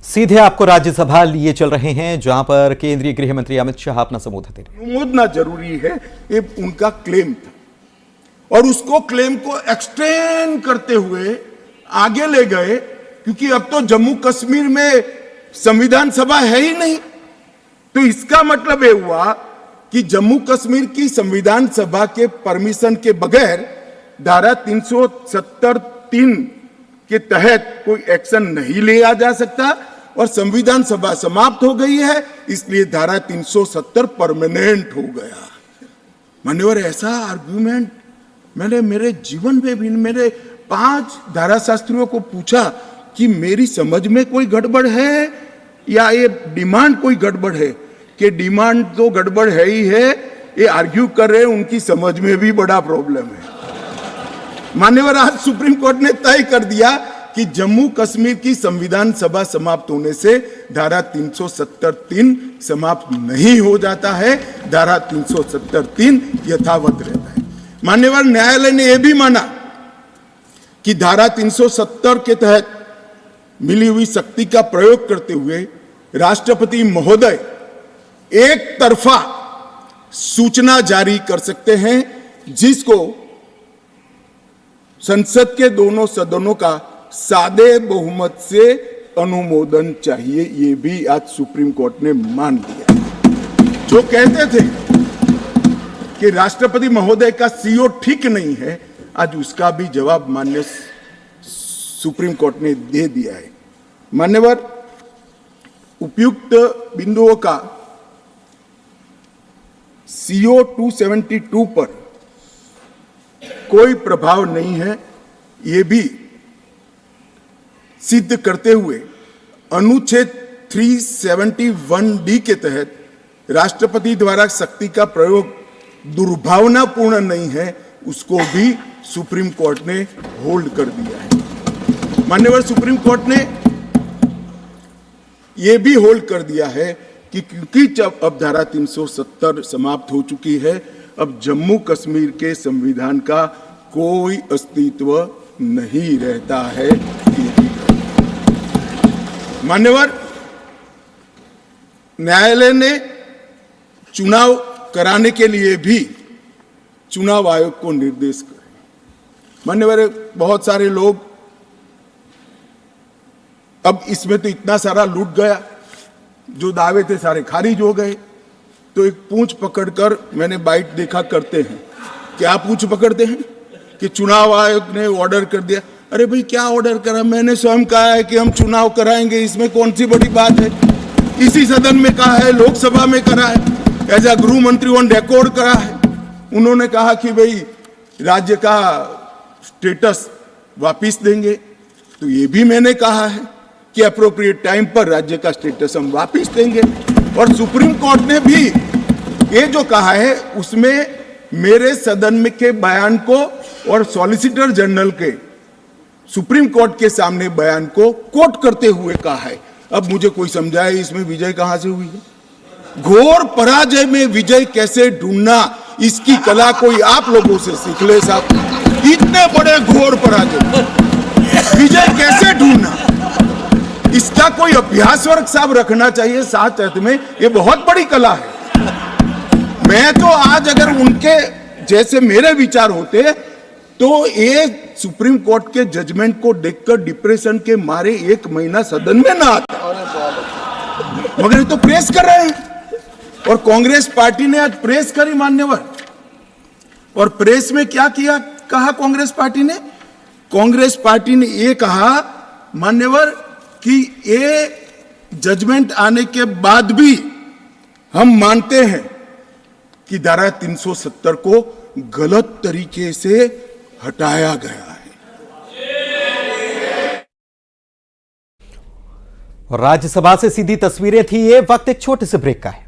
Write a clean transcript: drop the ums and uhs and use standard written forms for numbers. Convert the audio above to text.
सीधे आपको राज्यसभा लिए चल रहे हैं, जहां पर केंद्रीय गृह मंत्री अमित शाह अपना संबोधन दे रहे हैं। अनुमोदना जरूरी है, ये उनका क्लेम था और उसको क्लेम को एक्सटेंड करते हुए आगे ले गए, क्योंकि अब तो जम्मू कश्मीर में संविधान सभा है ही नहीं। तो इसका मतलब ये हुआ कि जम्मू कश्मीर की संविधान सभा के परमिशन के बगैर धारा 370(3) के तहत कोई एक्शन नहीं लिया जा सकता और संविधान सभा समाप्त हो गई है, इसलिए धारा 370 परमानेंट हो गया। मान्यवर, ऐसा आर्गुमेंट मैंने मेरे जीवन में भी मेरे 5 धाराशास्त्रियों को पूछा कि मेरी समझ में कोई गड़बड़ है या ये डिमांड कोई गड़बड़ है, कि डिमांड तो गड़बड़ है ही है, ये आर्ग्यू कर रहे हैं उनकी समझ में भी बड़ा प्रॉब्लम है। मान्यवर, आज सुप्रीम कोर्ट ने तय कर दिया कि जम्मू कश्मीर की संविधान सभा समाप्त होने से धारा 370(3) समाप्त नहीं हो जाता है, धारा 370(3) यथावत रहता है। मान्यवर, न्यायालय ने यह भी माना कि धारा 370 के तहत मिली हुई शक्ति का प्रयोग करते हुए राष्ट्रपति महोदय एक तरफा सूचना जारी कर सकते हैं, जिसको संसद के दोनों सदनों का सादे बहुमत से अनुमोदन चाहिए। ये भी आज सुप्रीम कोर्ट ने मान लिया। जो कहते थे कि राष्ट्रपति महोदय का सीओ ठीक नहीं है, आज उसका भी जवाब माननीय सुप्रीम कोर्ट ने दे दिया है। मान्यवर, उपयुक्त बिंदुओं का सीओ 272 पर कोई प्रभाव नहीं है, यह भी सिद्ध करते हुए अनुच्छेद 371(d) के तहत राष्ट्रपति द्वारा शक्ति का प्रयोग दुर्भावनापूर्ण नहीं है, उसको भी सुप्रीम कोर्ट ने होल्ड कर दिया है। मान्यवर, सुप्रीम कोर्ट ने यह भी होल्ड कर दिया है कि क्योंकि जब अब धारा 370 समाप्त हो चुकी है, अब जम्मू कश्मीर के संविधान का कोई अस्तित्व नहीं रहता है। मान्यवर, न्यायालय ने चुनाव कराने के लिए भी चुनाव आयोग को निर्देश करे। मान्यवर, बहुत सारे लोग अब इसमें तो इतना सारा लूट गया, जो दावे थे सारे खारिज हो गए। तो एक पूंछ पकड़कर मैंने बाइट देखा करते हैं, क्या पूंछ पकड़ते हैं कि चुनाव आयोग ने ऑर्डर कर दिया। अरे भाई, क्या ऑर्डर करा? मैंने स्वयं कहा है कि हम चुनाव कराएंगे, इसमें कौन सी बड़ी बात है? इसी सदन में कहा है, लोकसभा में करा है, एज अ गृह मंत्री ऑन रिकॉर्ड करा है। उन्होंने कहा कि भाई राज्य का स्टेटस वापिस देंगे, तो ये भी मैंने कहा है कि अप्रोप्रिएट टाइम पर राज्य का स्टेटस हम वापिस देंगे। और सुप्रीम कोर्ट ने भी ये जो कहा है, उसमें मेरे सदन में के बयान को और सॉलिसिटर जनरल के सुप्रीम कोर्ट के सामने बयान को कोट करते हुए कहा है। अब मुझे कोई समझाए इसमें विजय कहां से हुई है? घोर पराजय में विजय कैसे ढूंढना, इसकी कला कोई आप लोगों से सीख ले साहब। इतने बड़े घोर पराजय विजय कैसे ढूंढना, इसका कोई अभ्यास वर्ग साहब रखना चाहिए साथ में। ये बहुत बड़ी कला है। मैं तो आज अगर उनके जैसे मेरे विचार होते तो ये सुप्रीम कोर्ट के जजमेंट को देखकर डिप्रेशन के मारे 1 महीना सदन में ना आता, मगर ये तो प्रेस कर रहे हैं। और कांग्रेस पार्टी ने आज प्रेस करी मान्यवर, और प्रेस में क्या किया, कहा कांग्रेस पार्टी ने? कांग्रेस पार्टी ने ये कहा मान्यवर कि ये जजमेंट आने के बाद भी हम मानते हैं कि धारा 370 को गलत तरीके से हटाया गया है। राज्यसभा से सीधी तस्वीरें थी ये। वक्त एक छोटे से ब्रेक का है।